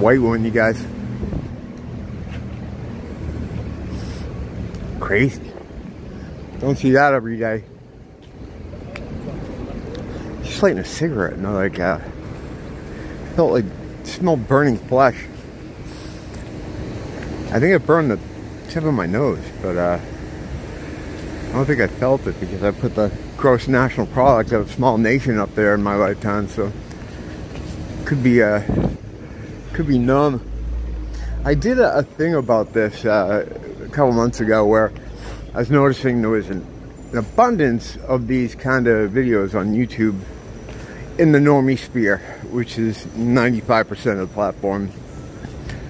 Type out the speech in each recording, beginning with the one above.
white one, you guys. Crazy. Don't see that every day. Just lighting a cigarette, and I like felt like smelled burning flesh. I think it burned the tip of my nose, but I don't think I felt it because I put the gross national product of a small nation up there in my lifetime, so could be numb. I did a thing about this a couple months ago where I was noticing there was an abundance of these kind of videos on YouTube in the Normie sphere, which is 95% of the platform.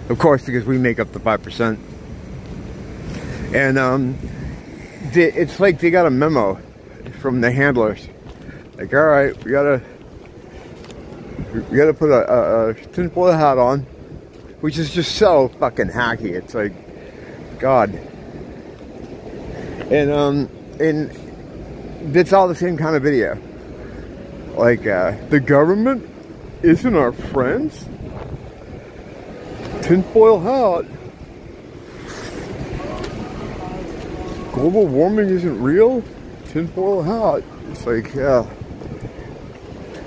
Of course, because we make up the 5%. And it's like they got a memo from the handlers. Like, all right, we gotta put a tinfoil hat on, which is just so fucking hacky. It's like, God. And it's all the same kind of video. Like, the government isn't our friends? Tinfoil hat. Global warming isn't real? Tinfoil hat. It's like, yeah.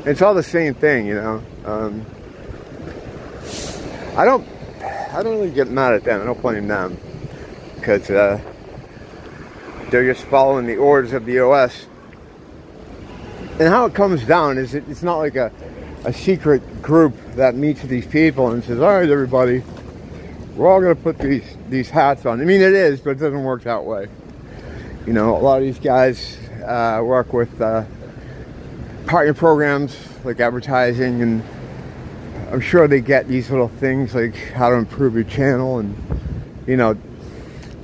It's all the same thing, you know. I don't really get mad at them. I don't blame them. Because, they're just following the orders of the OS. And how it comes down is it's not like a secret group that meets with these people and says, all right, everybody, we're all going to put these hats on. I mean, it is, but it doesn't work that way. You know, a lot of these guys work with partner programs like advertising, and I'm sure they get these little things like how to improve your channel and, you know,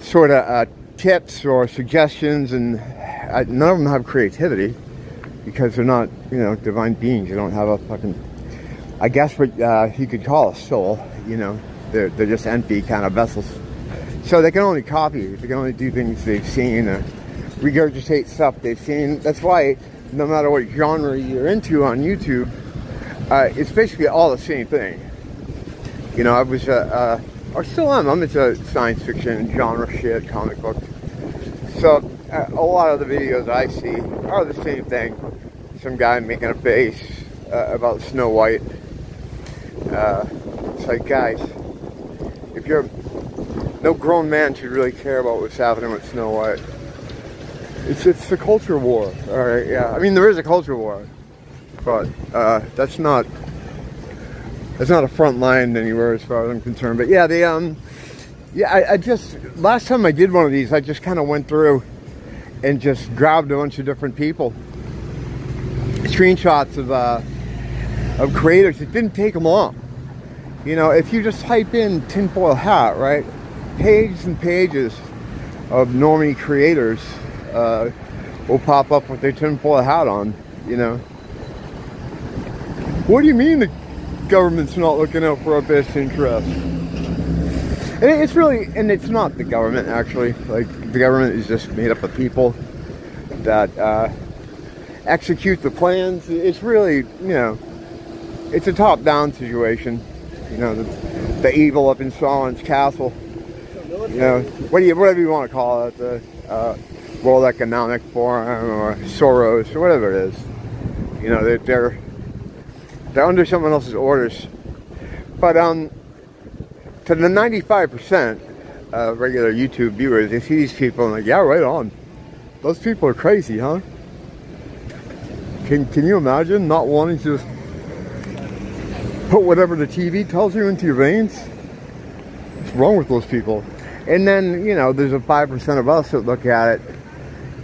sort of tips or suggestions, and none of them have creativity because they're not, you know, divine beings. They don't have a fucking, I guess what you could call a soul, you know. They're just empty kind of vessels. So they can only copy. They can only do things they've seen, or regurgitate stuff they've seen. That's why no matter what genre you're into on YouTube, it's basically all the same thing. You know, I was, or still am, I'm into science fiction, genre shit, comic books. So a lot of the videos I see are the same thing. Some guy making a face about Snow White. It's like, guys, if you're, no grown man should really care about what's happening with Snow White. It's the culture war, all right? Yeah, I mean there is a culture war, but that's not a front line anywhere as far as I'm concerned. But yeah, I just, last time I did one of these, I just kind of went through and just grabbed a bunch of different people, screenshots of creators. It didn't take them long. You know, if you just type in tinfoil hat, right, pages and pages of Normie creators will pop up with their tinfoil hat on, you know. What do you mean the government's not looking out for our best interests? And it's really, and it's not the government, actually. Like, the government is just made up of people that execute the plans. It's really, you know, it's a top-down situation. You know, the evil up in Stalin's castle. You know, whatever you want to call it, the World Economic Forum or Soros or whatever it is. You know, they're under someone else's orders. But to the 95% of regular YouTube viewers, they see these people and like, yeah, right on. Those people are crazy, huh? Can you imagine not wanting to just put whatever the TV tells you into your veins? What's wrong with those people? And then, you know, there's a 5% of us that look at it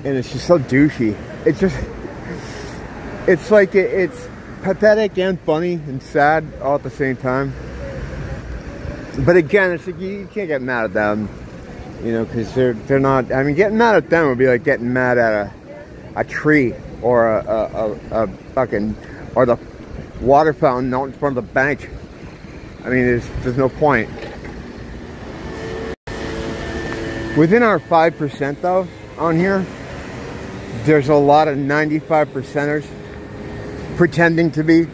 and it's just so douchey. It's just, it's like, it's pathetic and funny and sad all at the same time. But again, it's like, you can't get mad at them, you know, because they're not, I mean, getting mad at them would be like getting mad at a tree or a fucking, or the water fountain out in front of the bank. I mean, there's no point. Within our 5% though, on here, there's a lot of 95%ers pretending to be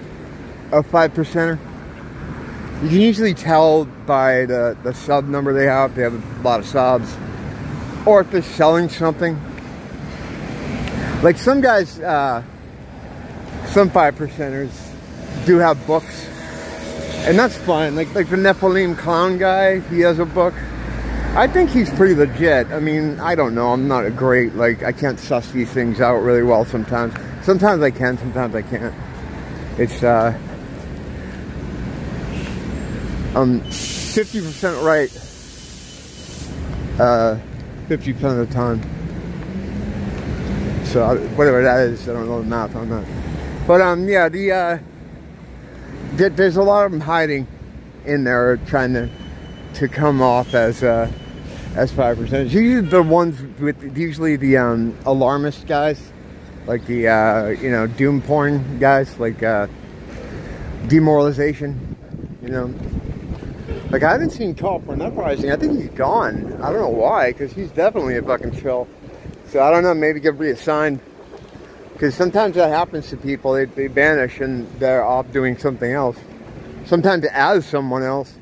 a 5%er. You can usually tell by the sub number they have. They have a lot of subs. Or if they're selling something. Like some guys, some 5%ers do have books. And that's fine. Like the Nephilim clown guy, he has a book. I think he's pretty legit. I mean, I don't know. I'm not a great, like, I can't suss these things out really well sometimes. Sometimes I can, sometimes I can't. It's, 50% right, 50% of the time. So, whatever that is, I don't know the math on that. But, yeah, there's a lot of them hiding in there trying to come off as 5%. It's usually the ones with, usually the alarmist guys, like the you know, doom porn guys, like demoralization, you know. Like, I haven't seen Call for an Uprising. I think he's gone. I don't know why, because he's definitely a fucking chill. So I don't know, maybe get reassigned. Because sometimes that happens to people. They vanish and they're off doing something else. Sometimes as someone else.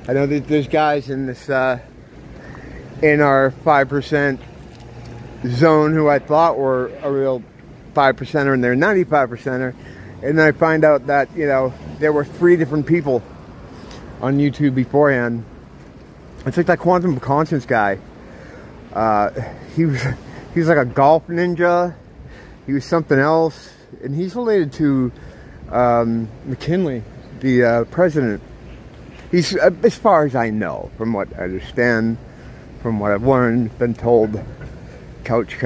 I know that there's guys in this, in our 5% zone who I thought were a real 5%er, and they're 95%er. And then I find out that, you know, there were 3 different people on YouTube beforehand. It's like that Quantum Conscience guy. He was like a golf ninja. He was something else, and he's related to McKinley, the president. He's, as far as I know, from what I understand, from what I've learned, been told, coach.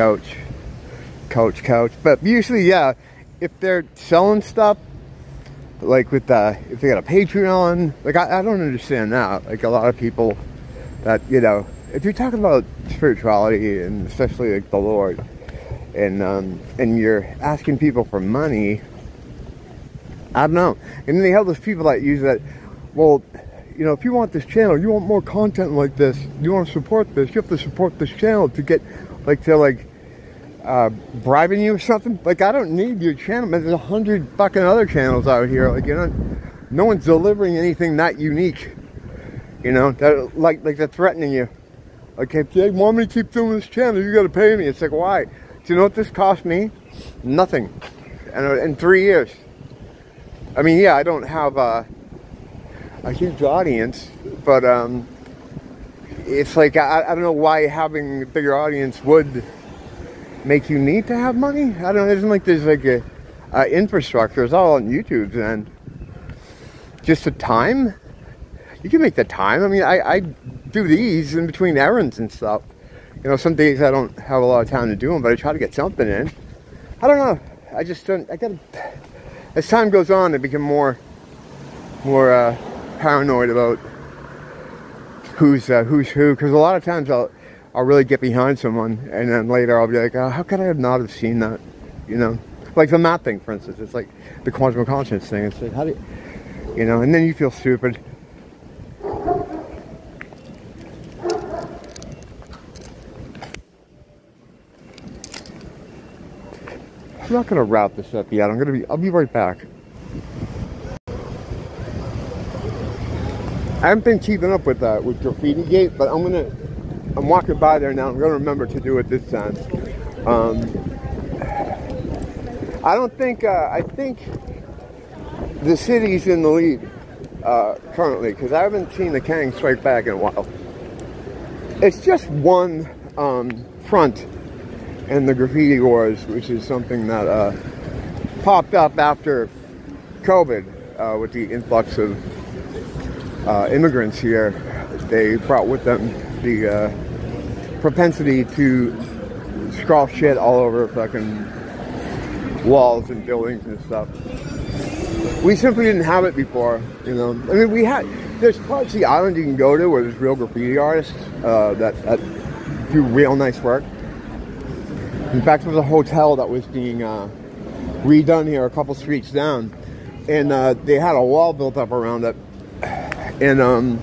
But usually, yeah, if they're selling stuff, like with if they got a Patreon, like I don't understand that. Like a lot of people that, you know, if you're talking about spirituality and especially like the Lord, and you're asking people for money, I don't know. And then they have those people that use that, well, you know, if you want this channel, you want more content like this, you want to support this, you have to support this channel to get, like, they're like bribing you or something. Like, I don't need your channel, man. There's 100 fucking other channels out here. Like, you know, no one's delivering anything that unique. You know, that like they're threatening you. Like, if you want me to keep doing this channel, you got to pay me. It's like, why? Do you know what this cost me? Nothing. And in 3 years. I mean, yeah, I don't have a huge audience, but it's like I don't know why having a bigger audience would make you need to have money. I don't know. It isn't like there's like a infrastructure. It's all on YouTube, and just the time. You can make the time. I mean, I do these in between errands and stuff. You know, some days I don't have a lot of time to do them, but I try to get something in. I don't know. I just don't. I gotta. As time goes on, I become more paranoid about who's who. Because a lot of times I'll really get behind someone, and then later I'll be like, oh, how could I not have seen that? You know, like the map thing, for instance. It's like the quantum conscience thing. It's like, how do you know? And then you feel stupid. I'm not gonna wrap this up yet. I'll be right back. I haven't been keeping up with Graffiti Gate, but I'm walking by there now. I'm gonna remember to do it this time. I think the city's in the lead currently, because I haven't seen the Kang strike back in a while. It's just one front in the graffiti wars, which is something that popped up after COVID with the influx of immigrants here. They brought with them the propensity to scrawl shit all over fucking walls and buildings and stuff. We simply didn't have it before, you know. I mean, there's parts of the island you can go to where there's real graffiti artists that do real nice work. In fact, there was a hotel that was being redone here a couple streets down, and they had a wall built up around it, and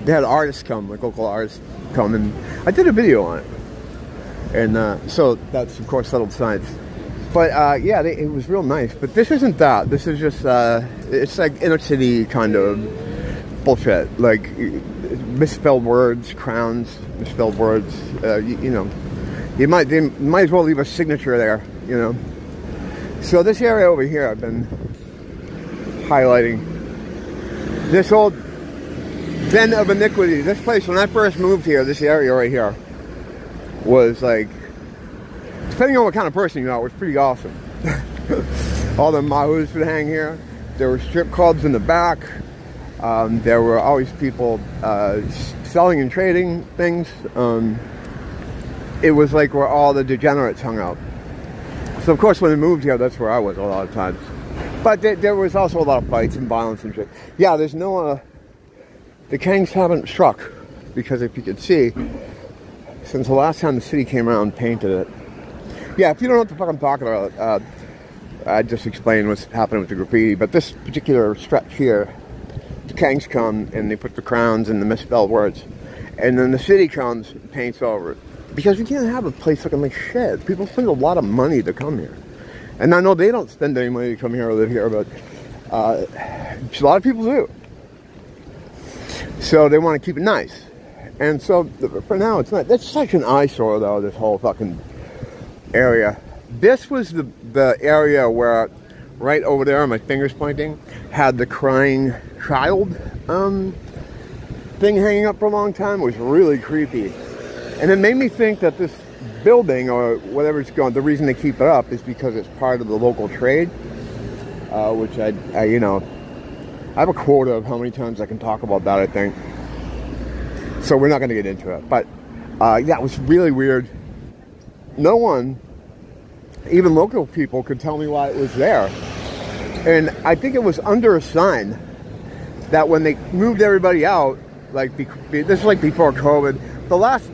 they had artists come, like local artists come, and I did a video on it. And so that's, of course, settled science. But yeah, it was real nice. But this isn't that. This is just it's like inner city kind of bullshit, like misspelled words, crowns, misspelled words. You know, they might as well leave a signature there. You know. So this area over here, I've been highlighting. This old den of iniquity. This place, when I first moved here, this area right here was like, depending on what kind of person you are, it was pretty awesome. All the mahoos would hang here. There were strip clubs in the back. There were always people selling and trading things. It was like where all the degenerates hung out. So of course when I moved here, that's where I was a lot of times. But there was also a lot of fights and violence and shit. Yeah, there's no, the Kangs haven't struck, because if you could see, since the last time the city came around and painted it. Yeah, if you don't know what the fuck I'm talking about, I just explained what's happening with the graffiti. But this particular stretch here, the Kangs come and they put the crowns and the misspelled words. And then the city comes and paints over it. Because we can't have a place looking like shit. People spend a lot of money to come here. And I know they don't spend any money to come here or live here, but a lot of people do. So they want to keep it nice. And so for now, it's not. That's such an eyesore, though, this whole fucking area. This was the area where, right over there, my finger's pointing, had the crying child thing hanging up for a long time. It was really creepy. And it made me think that this building, or whatever it's going, the reason they keep it up is because it's part of the local trade, which I you know, I have a quota of how many times I can talk about that, I think. So we're not going to get into it. But yeah, it was really weird. No one, even local people, could tell me why it was there. And I think it was under a sign that when they moved everybody out, like this is like before COVID.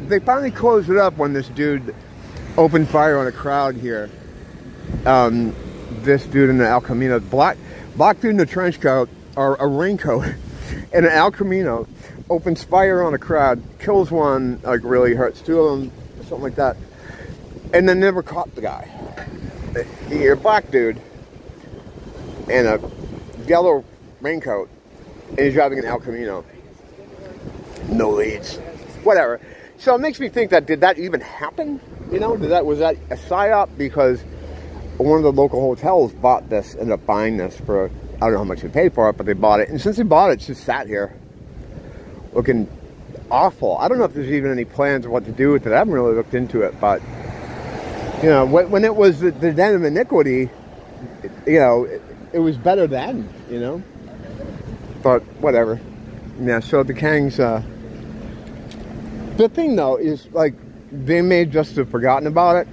They finally closed it up when this dude opened fire on a crowd here. This dude in the El Camino, black dude in a trench coat or a raincoat and an El Camino, opens fire on a crowd, kills one, like really hurts two of them, something like that, and then never caught the guy. You're a black dude in a yellow raincoat and he's driving an El Camino. No leads. Whatever. So it makes me think that, did that even happen? You know, was that a psyop? Because one of the local hotels bought this, ended up buying this for, I don't know how much they paid for it, but they bought it. And since they bought it, it's just sat here looking awful. I don't know if there's even any plans of what to do with it. I haven't really looked into it, but you know, when it was the den of iniquity, you know, it was better then, you know. But whatever. Yeah, so the Kangs, the thing though is, like, they may just have forgotten about it,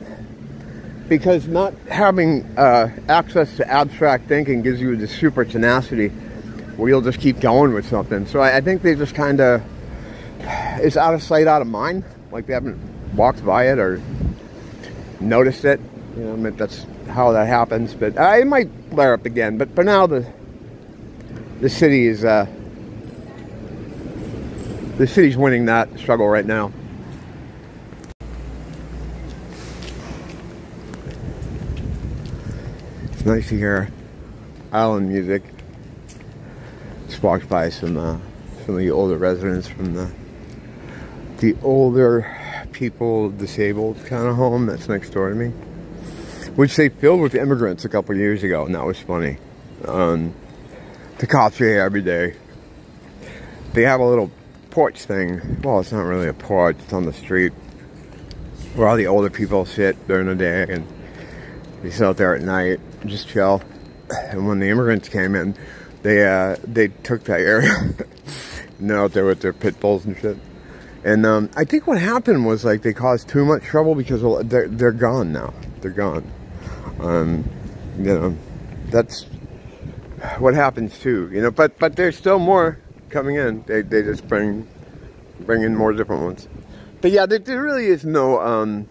because not having access to abstract thinking gives you the super tenacity where you'll just keep going with something. So I think they just kind of, it's out of sight, out of mind. Like they haven't walked by it or noticed it. You know, I mean, that's how that happens. But it might flare up again. But for now, the city is the city's winning that struggle right now. It's nice to hear island music. Just walked by some of the older residents from the older people, disabled kind of home that's next door to me, which they filled with immigrants a couple years ago, and that was funny. The cops are here every day. They have a little porch thing. Well, it's not really a porch, it's on the street where all the older people sit during the day, and they sit out there at night and just chill. And when the immigrants came in, they took that area and they're out there with their pit bulls and shit. And I think what happened was, like, they caused too much trouble because they're gone now. They're gone. You know, that's what happens too. You know, but there's still more coming in. They just bring in more different ones. But yeah, there really is no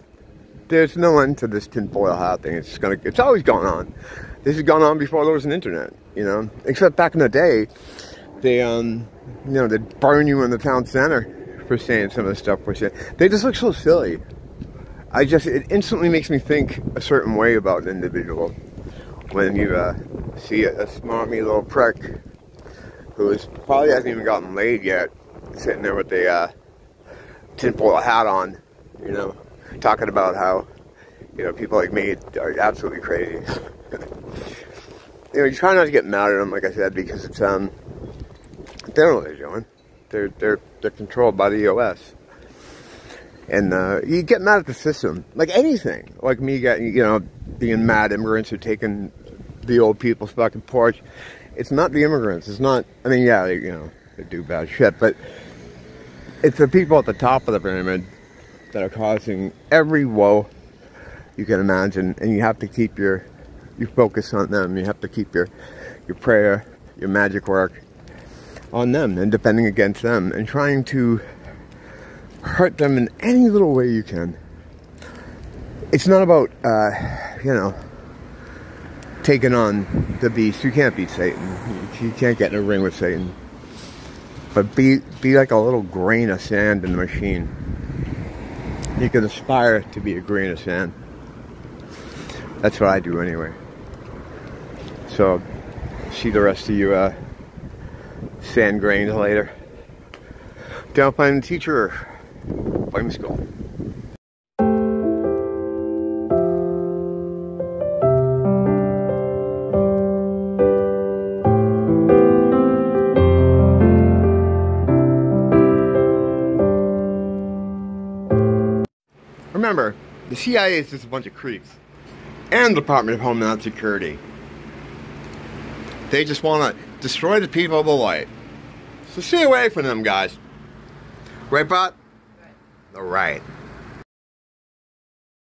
there's no end to this tinfoil hat thing. It's always gone on. This has gone on before there was an internet, you know. Except back in the day, they you know, they'd burn you in the town center for saying some of the stuff we're saying. They just look so silly. it instantly makes me think a certain way about an individual. When you see a smarmy little prick who probably hasn't even gotten laid yet, sitting there with a tinfoil hat on, you know, talking about how, you know, people like me are absolutely crazy. You know, you try not to get mad at them, like I said, because it's, they don't know what they're doing. They're controlled by the EOS. And you get mad at the system, like anything. Like me getting, you know, being mad immigrants who are taking the old people's fucking porch. It's not the immigrants. It's not, I mean, yeah, you know, they do bad shit, but it's the people at the top of the pyramid that are causing every woe you can imagine. And you have to keep your focus on them. You have to keep your prayer, your magic work on them and defending against them and trying to hurt them in any little way you can. It's not about, you know, taking on the beast. You can't beat Satan. You can't get in a ring with Satan. But be like a little grain of sand in the machine. You can aspire to be a grain of sand. That's what I do anyway. So, see the rest of you sand grains later. Down playing the teacher. Flame school. Remember, the CIA is just a bunch of creeps. And the Department of Homeland Security. They just want to destroy the people of the light. So stay away from them, guys. Right, Bot? All right.